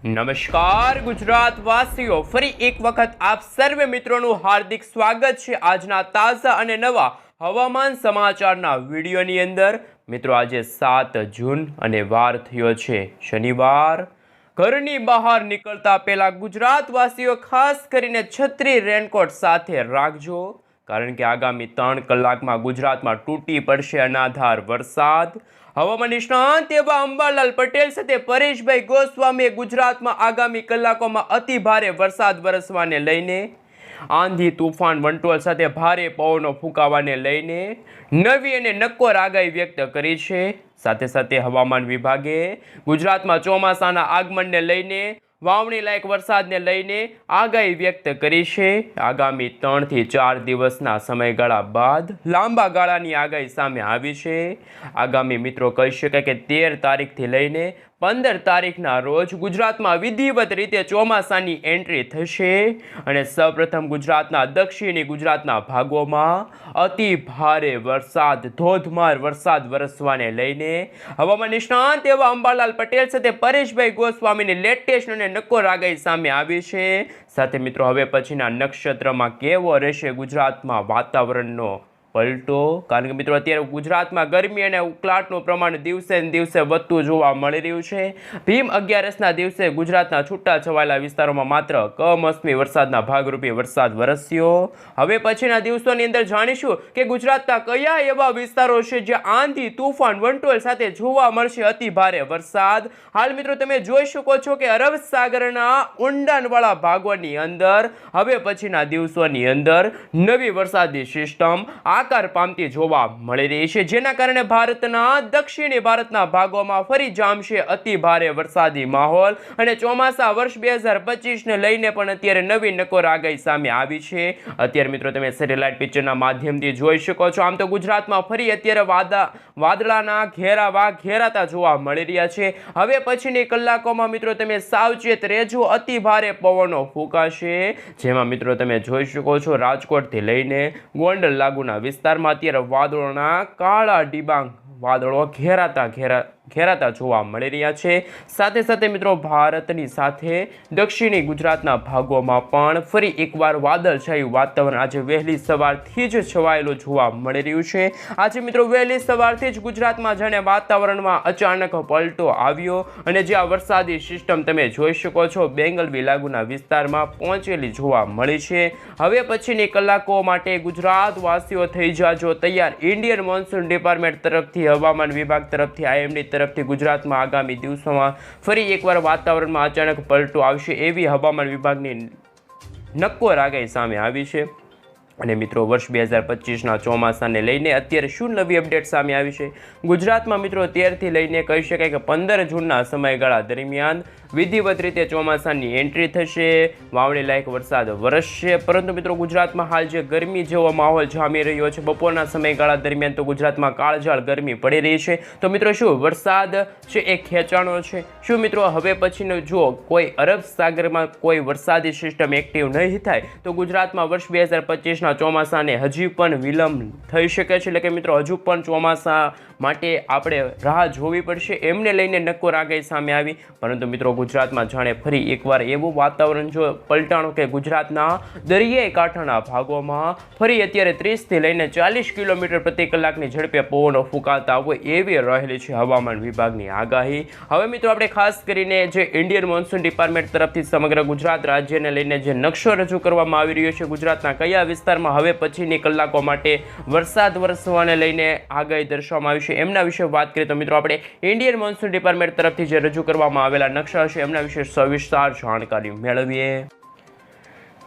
નમસ્કાર ગુજરાત વાસીઓ, ફરી એક વખત આપ સર્વે મિત્રોનું હાર્દિક સ્વાગત છે આજના તાજા અને નવા હવામાન સમાચારના વિડીયોની અંદર। મિત્રો આજે 7 જૂન અને વાર થયો છે શનિવાર। ઘરની બહાર નીકળતા પહેલા ગુજરાત વાસીઓ ખાસ કરીને છત્રી રેનકોટ સાથે રાખજો, કારણ કે આગામી 3 કલાકમાં ગુજરાતમાં તૂટી પડશે અનાધાર વરસાદ। હવામાન નિષ્ણાંત એવા અંબાલાલ પટેલ સાથે પરેશભાઈ ગોસ્વામીએ ગુજરાતમાં આગામી કલાકોમાં અતિ ભારે વરસાદ વરસવાને લઈને, આંધી તૂફાન વંટોળ સાથે ભારે પવનો ફૂંકાવાને લઈને નવી અને નક્કોર આગાહી વ્યક્ત કરી છે। સાથે સાથે હવામાન વિભાગે ગુજરાતમાં ચોમાસાના આગમનને લઈને વાવણી લાયક વરસાદને લઈને આગાહી વ્યક્ત કરી છે। આગામી 3 થી 4 દિવસના સમયગાળા બાદ લાંબા ગાળાની આગાહી સામે આવી છે। આગામી મિત્રો કહી શકાય કે 13 તારીખથી લઈને 15 તારીખના રોજ ગુજરાતમાં વિધિવત રીતે ચોમાસાની એન્ટ્રી થશે અને સૌપ્રથમ ગુજરાતના દક્ષિણી ગુજરાતના ભાગોમાં અતિ ભારે વરસાદ, ધોધમાર વરસાદ વરસવાને લઈને હવામાન નિષ્ણાંત એવા અંબાલાલ પટેલ સાથે પરેશભાઈ ગોસ્વામીની લેટેસ્ટ અને નક્કોર આગાહી સામે આવી છે। સાથે મિત્રો હવે પછીના નક્ષત્રમાં કેવો રહેશે ગુજરાતમાં વાતાવરણનો પલટો, કારણ કે મિત્રો અત્યારે ગુજરાતમાં ગરમી અને ઉકળાટનું પ્રમાણ દિવસે ને દિવસે વધતું જોવા મળી રહ્યું છે। ભીમ 11ના દિવસે ગુજરાતના છૂટા છવાયેલા વિસ્તારોમાં માત્ર કમોસમી વરસાદના ભાગરૂપે વરસાદ વરસ્યો। હવે પછીના દિવસોની અંદર જાણીશું કે ગુજરાતના કયા એવા વિસ્તારો છે જ્યાં આંધી તૂફાન વંટોળ સાથે જોવા મળશે અતિ ભારે વરસાદ। હાલ મિત્રો તમે જોઈ શકો છો કે અરબ સાગરના ઊંડાણવાળા ભાગોની અંદર હવે પછીના દિવસોની અંદર નવી વરસાદી સિસ્ટમ આકાર પામતી જોવા મળી રહી છે, જેના કારણે ભારતના દક્ષિણી ભારતના ભાગોમાં ફરી જામશે અતિ ભારે વરસાદી માહોલ અને ચોમાસા વર્ષ 2025ને લઈને પણ અત્યારે નવી નક્કોર આગાહી સામે આવી છે। અત્યારે મિત્રો તમે સેટેલાઇટ પિક્ચરના માધ્યમથી જોઈ શકો છો, આમ તો ગુજરાતમાં ફરી અત્યારે વાદળાના ઘેરાતા જોવા મળી રહ્યા છે। હવે પછીની કલાકોમાં મિત્રો તમે સાવચેત રહેજો, અતિ ભારે પવનો ફૂંકાશે, જેમાં મિત્રો તમે જોઈ શકો છો રાજકોટથી લઈને ગોંડલ લાગુના વિસ્તારમાં અત્યારે વાદળોના કાળા ડિબાંગ વાદળો ઘેરાતા જોવા મળી રહ્યા છે। સાથે સાથે મિત્રો ભારતની સાથે દક્ષિણી ગુજરાતના ભાગોમાં પણ ફરી એકવાર વાદળછાયું વાતાવરણ આજે વહેલી સવારથી જ છવાયેલું જોવા મળી રહ્યું છે। આજે મિત્રો વહેલી સવારથી જ ગુજરાતમાં જાણે વાતાવરણમાં અચાનક પલટો આવ્યો અને જે આ વરસાદી સિસ્ટમ તમે જોઈ શકો છો બેંગલવી લાગુના વિસ્તારમાં પહોંચેલી જોવા મળી છે। હવે પછીની કલાકો માટે ગુજરાત વાસીઓ થઈ જાજો તૈયાર। ઇન્ડિયન મોન્સૂન ડિપાર્ટમેન્ટ તરફથી, હવામાન વિભાગ તરફથી, આઈએમડી તરફથી ગુજરાતમાં આગામી દિવસોમાં ફરી એકવાર વાતાવરણમાં અચાનક પલટો આવશે એવી હવામાન વિભાગની નક્કોર આગાહી સામે આવી છે। અને મિત્રો વર્ષ 2025ના ચોમાસાને લઈને અત્યારે શું નવી અપડેટ સામે આવી છે ગુજરાતમાં મિત્રો 13 થી લઈને કહી શકાય કે 15 જૂનના સમયગાળા દરમિયાન વિધિવત રીતે ચોમાસાની એન્ટ્રી થશે, વાવણી લાયક વરસાદ વરસશે, પરંતુ મિત્રો ગુજરાતમાં હાલ જે ગરમી જેવો માહોલ જામી રહ્યો છે બપોરના સમયગાળા દરમિયાન તો ગુજરાતમાં કાળઝાળ ગરમી પડી રહી છે। તો મિત્રો શું વરસાદ છે એ ખેંચાણો છે? શું મિત્રો હવે પછીનો જો કોઈ અરબ સાગરમાં કોઈ વરસાદી સિસ્ટમ એક્ટિવ નહીં થાય તો ગુજરાતમાં વર્ષ 2025ના ચોમાસાને હજી પણ વિલંબ થઈ શકે છે, એટલે કે મિત્રો હજુ પણ ચોમાસા માટે આપણે રાહ જોવી પડશે, એમને લઈને નક્કોર આગાહી સામે આવી। પરંતુ મિત્રો ગુજરાતમાં જાણે ફરી એકવાર એવું વાતાવરણ જો પલટાણું કે ગુજરાતના દરિયાઈ કાંઠાના ભાગોમાં ફરી અત્યારે 30 થી લઈને 40 કિલોમીટર પ્રતિ કલાકની ઝડપે પવનો ફૂંકાતા હોય એવી રહેલી છે હવામાન વિભાગની આગાહી। હવે મિત્રો આપણે ખાસ કરીને જે ઇન્ડિયન મોન્સૂન ડિપાર્ટમેન્ટ તરફથી સમગ્ર ગુજરાત રાજ્યને લઈને જે નકશો રજૂ કરવામાં આવી રહ્યો છે, ગુજરાતના કયા વિસ્તારમાં હવે પછીની કલાકો માટે વરસાદ વરસવાને લઈને આગાહી દર્શાવવામાં આવી છે એમના વિશે વાત કરીએ તો મિત્રો આપણે ઇન્ડિયન મોન્સૂન ડિપાર્ટમેન્ટ તરફથી જે રજૂ કરવામાં આવેલા નકશા છે એમના વિશે સવિસ્તાર જાણકારી મેળવીએ।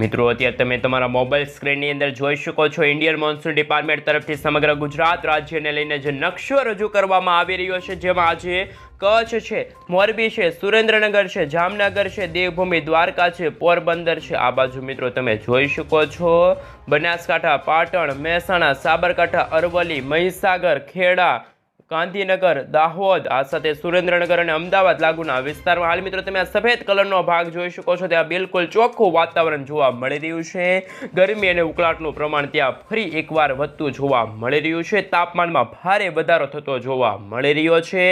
મિત્રો અત્યારે તમે તમારા મોબાઈલ સ્ક્રીનની અંદર જોઈ શકો છો ઇન્ડિયન મોન્સૂન ડિપાર્ટમેન્ટ તરફથી સમગ્ર ગુજરાત રાજ્યને લઈને જે નકશો રજૂ કરવામાં આવી રહ્યો છે, જેમાં આજે કચ્છ છે, મોરબી છે, સુરેન્દ્રનગર છે, જામનગર છે, દેવભૂમિ દ્વારકા છે, પોરબંદર છે, આ બાજુ મિત્રો તમે જોઈ શકો છો બનાસકાંઠા, પાટણ, મહેસાણા, સાબરકાંઠા, અરવલ્લી, મહીસાગર, ખેડા, ગાંધીનગર, દાહોદ, આ સાથે સુરેન્દ્રનગર અને અમદાવાદ લાગુના વિસ્તારમાં હાલ મિત્રો તમે આ સફેદ કલરનો ભાગ જોઈ શકો છો. ત્યાં બિલકુલ ચોખ્ખું વાતાવરણ જોવા મળી રહ્યું છે. ગરમી અને ઉકળાટનું પ્રમાણ ત્યાં ફરી એકવાર વધતું જોવા મળી રહ્યું છે. તાપમાનમાં ભારે વધારો થતો જોવા મળી રહ્યો છે.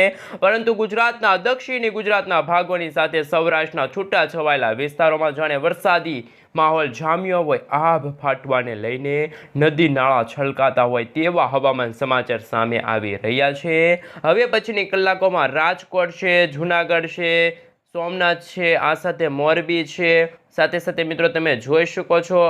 પરંતુ ગુજરાતના દક્ષિણી ગુજરાતના ભાગોની સાથે સૌરાષ્ટ્રના છૂટા છવાયેલા વિસ્તારોમાં જાણે વરસાદી માહોલ જામ્યો હોય, આભ ફાટવાને લઈને નદી નાળા છલકાતા હોય તેવા હવામાન સમાચાર સામે આવી રહ્યા છે. હવે પછીની કલાકોમાં રાજકોટ છે, જૂનાગઢ છે, સોમનાથ છે, આ સાથે મોરબી છે, સાથે સાથે મિત્રો તમે જોઈ શકો છો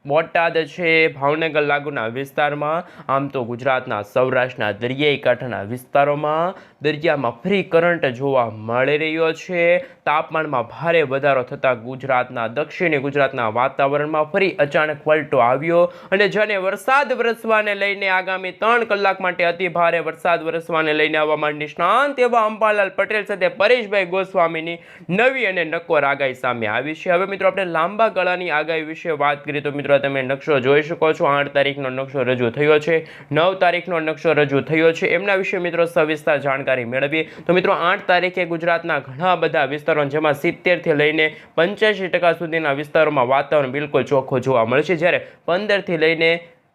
બોટાદ છે, ભાવનગર લાગુના વિસ્તારમાં, આમ તો ગુજરાતના સૌરાષ્ટ્રના દરિયાઈ કાંઠાના વિસ્તારોમાં દરિયામાં ફ્રી કરંટ જોવા મળી રહ્યો છે. તાપમાનમાં ભારે વધારો થતાં ગુજરાતના દક્ષિણી ગુજરાતના વાતાવરણમાં ફરી અચાનક પલટો આવ્યો અને જેને વરસાદ વરસવાને લઈને આગામી 3 કલાક માટે અતિ ભારે વરસાદ વરસવાને લઈને હવામાન નિષ્ણાંત એવા અંબાલાલ પટેલ સાથે પરેશભાઈ ગોસ્વામીની નવી અને નક્કોર આગાહી સામે આવી છે. હવે મિત્રો આપણે લાંબા ગાળાની આગાહી વિશે વાત કરીએ તો મિત્રો તમે નકશો જોઈ શકો છો. 8 તારીખનો નકશો રજૂ થયો છે, 9 તારીખનો નકશો રજૂ થયો છે. એમના વિશે મિત્રો સવિસ્તાર જાણકારી મેળવીએ તો મિત્રો 8 તારીખે ગુજરાતના ઘણા બધા વિસ્તારો જેમાં 70 થી લઈને 85% સુધીના વિસ્તારોમાં વાતાવરણ બિલકુલ ચોખ્ખું જોવા મળશે. જ્યારે 15 થી લઈને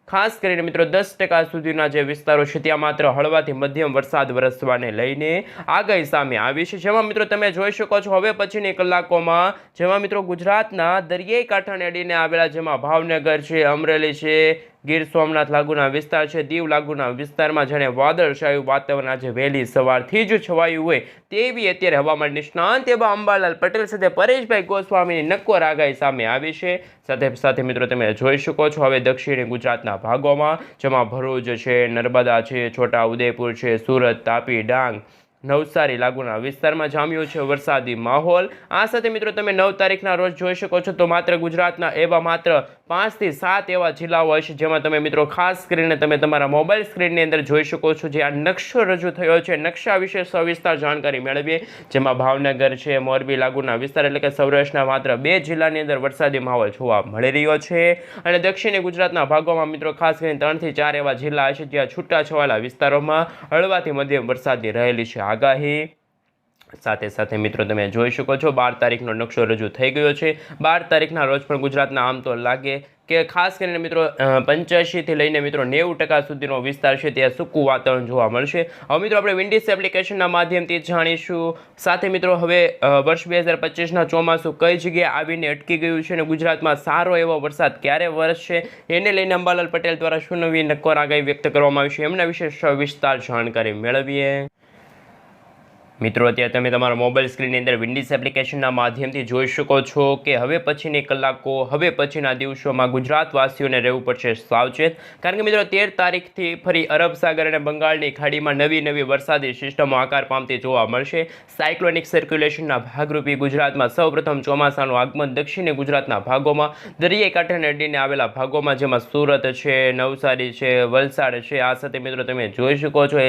ખાસ કરીને મિત્રો 10% સુધીના જે વિસ્તારો છે ત્યાં માત્ર હળવાથી મધ્યમ વરસાદ વરસવાને લઈને આગાહી સામે આવી છે. જેમાં મિત્રો તમે જોઈ શકો છો હવે પછીની કલાકોમાં જેમાં મિત્રો ગુજરાતના દરિયાઈ કાંઠાને અડીને આવેલા જેમાં ભાવનગર છે, અમરેલી છે, ગીર સોમનાથ લાગુના વિસ્તાર છે, દીવ લાગુના વિસ્તારમાં જાણે વાદળછાયું વાતાવરણ આજે વહેલી સવારથી જ છવાયું હોય તેવી અત્યારે હવામાન નિષ્ણાંત એવા અંબાલાલ પટેલ સાથે પરેશભાઈ ગોસ્વામીની નક્કોર આગાહી સામે આવી છે. સાથે સાથે મિત્રો તમે જોઈ શકો છો હવે દક્ષિણી ગુજરાતના ભાગોમાં જેમાં ભરૂચ છે, નર્મદા છે, છોટા ઉદેપુર છે, સુરત, તાપી, ડાંગ, નવસારી લાગુના વિસ્તારમાં જામ્યો છે વરસાદી માહોલ. આ સાથે મિત્રો તમે 9 તારીખના રોજ જોઈ શકો છો તો માત્ર ગુજરાતના એવા માત્ર 5 થી 7 એવા જિલ્લાઓ હશે જેમાં તમે મિત્રો ખાસ કરીને તમે તમારા મોબાઈલ સ્ક્રીનની અંદર જોઈ શકો છો જે આ નકશો રજૂ થયો છે. નકશા વિશે સવિસ્તાર જાણકારી મેળવીએ જેમાં ભાવનગર છે, મોરબી લાગુના વિસ્તાર એટલે કે સૌરાષ્ટ્રના માત્ર 2 જિલ્લાની અંદર વરસાદી માહોલ જોવા મળી રહ્યો છે. અને દક્ષિણી ગુજરાતના ભાગોમાં મિત્રો ખાસ કરીને 3 થી 4 એવા જિલ્લા હશે જ્યાં છૂટાછવાયેલા વિસ્તારોમાં હળવાથી મધ્યમ વરસાદની રહેલી છે આગાહી. સાથે સાથે મિત્રો તમે જોઈ શકો છો 12 તારીખનો નકશો રજૂ થઈ ગયો છે. 12 તારીખના રોજ પણ ગુજરાતના આમ તો લાગે કે ખાસ કરીને મિત્રો 85 થી લઈને મિત્રો 90% સુધીનો વિસ્તાર છે ત્યાં સૂકું વાતાવરણ જોવા મળશે. હવે મિત્રો આપણે વિન્ડીઝ એપ્લિકેશનના માધ્યમથી જાણીશું. સાથે મિત્રો હવે વર્ષ 2025ના ચોમાસું કઈ જગ્યાએ આવીને અટકી ગયું છે અને ગુજરાતમાં સારો એવો વરસાદ ક્યારે વરસશે એને લઈને અંબાલાલ પટેલ દ્વારા શું નવી નક્કોર આગાહી વ્યક્ત કરવામાં આવી છે એમના વિશે સવિસ્તાર જાણકારી મેળવીએ. મિત્રો અત્યારે તમે તમારા મોબાઈલ સ્ક્રીનની અંદર વિન્ડીઝ એપ્લિકેશનના માધ્યમથી જોઈ શકો છો કે હવે પછીની કલાકો હવે પછીના દિવસોમાં ગુજરાતવાસીઓને રહેવું પડશે સાવચેત. કારણ કે મિત્રો 13 તારીખથી ફરી અરબ સાગર અને બંગાળની ખાડીમાં નવી વરસાદી સિસ્ટમો આકાર પામતી જોવા મળશે. સાયક્લોનિક સર્ક્યુલેશનના ભાગરૂપે ગુજરાતમાં સૌપ્રથમ ચોમાસાનું આગમન દક્ષિણી ગુજરાતના ભાગોમાં દરિયાઈ કાંઠાને અડીને આવેલા ભાગોમાં જેમાં સુરત છે, નવસારી છે, વલસાડ છે, આ સાથે મિત્રો તમે જોઈ શકો છો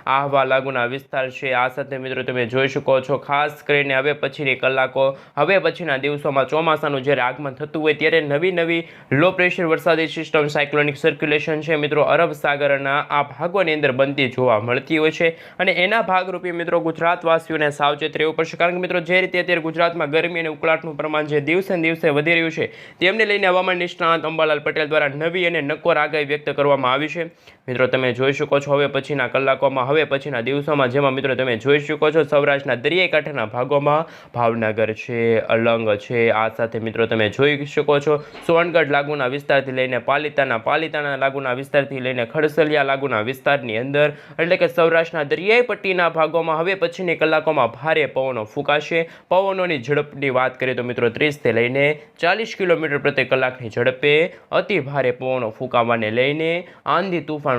આહવા લાગુના વિસ્તાર છે, આ સાથે મિત્રો તમે જોઈ શકો છો ખાસ કરીને હવે પછીની કલાકો હવે પછીના દિવસોમાં ચોમાસાનું જ્યારે આગમન થતું હોય ત્યારે નવી લો પ્રેશર વરસાદી સિસ્ટમ સાયક્લોનિક સર્ક્યુલેશન છે મિત્રો અરબ સાગરના આ ભાગોની અંદર બનતી જોવા મળતી હોય છે. અને એના ભાગરૂપે મિત્રો ગુજરાતવાસીઓને સાવચેત રહેવું પડશે. કારણ કે મિત્રો જે રીતે અત્યારે ગુજરાતમાં ગરમી અને ઉકળાટનું પ્રમાણ જે દિવસે દિવસે વધી રહ્યું છે તેમને લઈને હવામાન નિષ્ણાંત અંબાલાલ પટેલ દ્વારા નવી અને નક્કોર આગાહી વ્યક્ત કરવામાં આવી છે. મિત્રો તમે જોઈ શકો છો હવે પછીના કલાકોમાં હવે પછીના દિવસોમાં જેમાં મિત્રો તમે જોઈ શકો છો સૌરાષ્ટ્રના દરિયાઈ કાંઠાના ભાગોમાં ભાવનગર છે, અલંગ છે, આ સાથે મિત્રો તમે જોઈ શકો છો સોનગઢ લાગુના વિસ્તારથી લઈને પાલિતાણા લાગુના વિસ્તારથી લઈને ખડસલિયા લાગુના વિસ્તારની અંદર એટલે કે સૌરાષ્ટ્રના દરિયાઈ પટ્ટીના ભાગોમાં હવે પછીની કલાકોમાં ભારે પવનો ફૂંકાશે. પવનોની ઝડપની વાત કરીએ તો મિત્રો 30 થી લઈને 40 કિલોમીટર પ્રતિ કલાકની ઝડપે અતિ ભારે પવનો ફૂંકાવાને લઈને આંધી તુફાન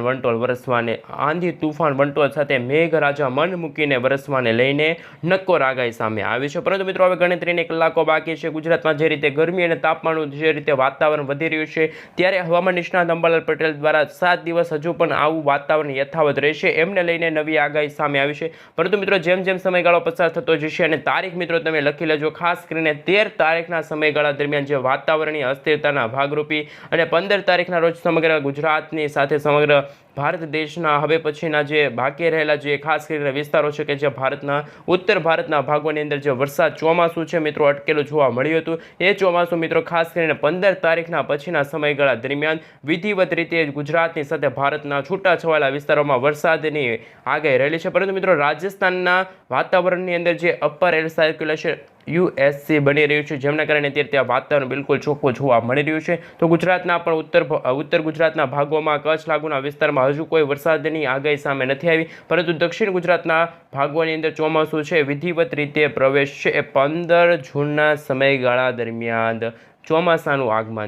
વંટોળ સાથે મેઘરાજા મન મૂકીને વરસવાને લઈને નક્કોર આગાહી સામે આવી છે. પરંતુ મિત્રો હવે ગણતરીની કલાકો બાકી છે. ગુજરાતમાં જે રીતે ગરમી અને તાપમાનનું જે રીતે વાતાવરણ વધી રહ્યું છે ત્યારે હવામાન નિષ્ણાત અંબાલાલ પટેલ દ્વારા 7 દિવસ હજુ પણ આવું વાતાવરણ યથાવત રહેશે એમને લઈને નવી આગાહી સામે આવી છે. પરંતુ મિત્રો જેમ સમયગાળો પસાર થતો જશે અને તારીખ મિત્રો તમે લખી લેજો ખાસ કરીને 13 તારીખના સમયગાળા દરમિયાન જે વાતાવરણીય અસ્થિરતાના ભાગરૂપી અને 15 તારીખના રોજ સમગ્ર ગુજરાતની સાથે સમગ્ર ભારત દેશના હવે પછીના જે બાકી રહેલા જે ખાસ કરીને વિસ્તારો છે કે જે ભારતના ઉત્તર ભારતના ભાગોની અંદર જે વરસાદ ચોમાસું છે મિત્રો અટકેલું જોવા મળ્યું હતું, એ ચોમાસું મિત્રો ખાસ કરીને 15 તારીખના પછીના સમયગાળા દરમિયાન વિધિવત રીતે ગુજરાતની સાથે ભારતના છૂટાછવાયેલા વિસ્તારોમાં વરસાદની આગાહી રહેલી છે. પરંતુ મિત્રો રાજસ્થાનના વાતાવરણની અંદર જે અપર એર સર્ક્યુલેશન USC બની રહ્યું છે, જેમના કારણે અત્યારે ત્યાં વાતાવરણ બિલકુલ ચોખ્ખું જોવા મળી રહ્યું છે. તો ગુજરાતના પણ ઉત્તર ગુજરાતના ભાગોમાં કચ્છ લાગુના વિસ્તારમાં હજુ કોઈ વરસાદની આગાહી સામે નથી આવી, પરંતુ દક્ષિણ ગુજરાતના ભાગોની અંદર ચોમાસું છે વિધિવત રીતે પ્રવેશ છે. 15 જૂનના સમયગાળા દરમિયાન ચોમાસાનું આગમન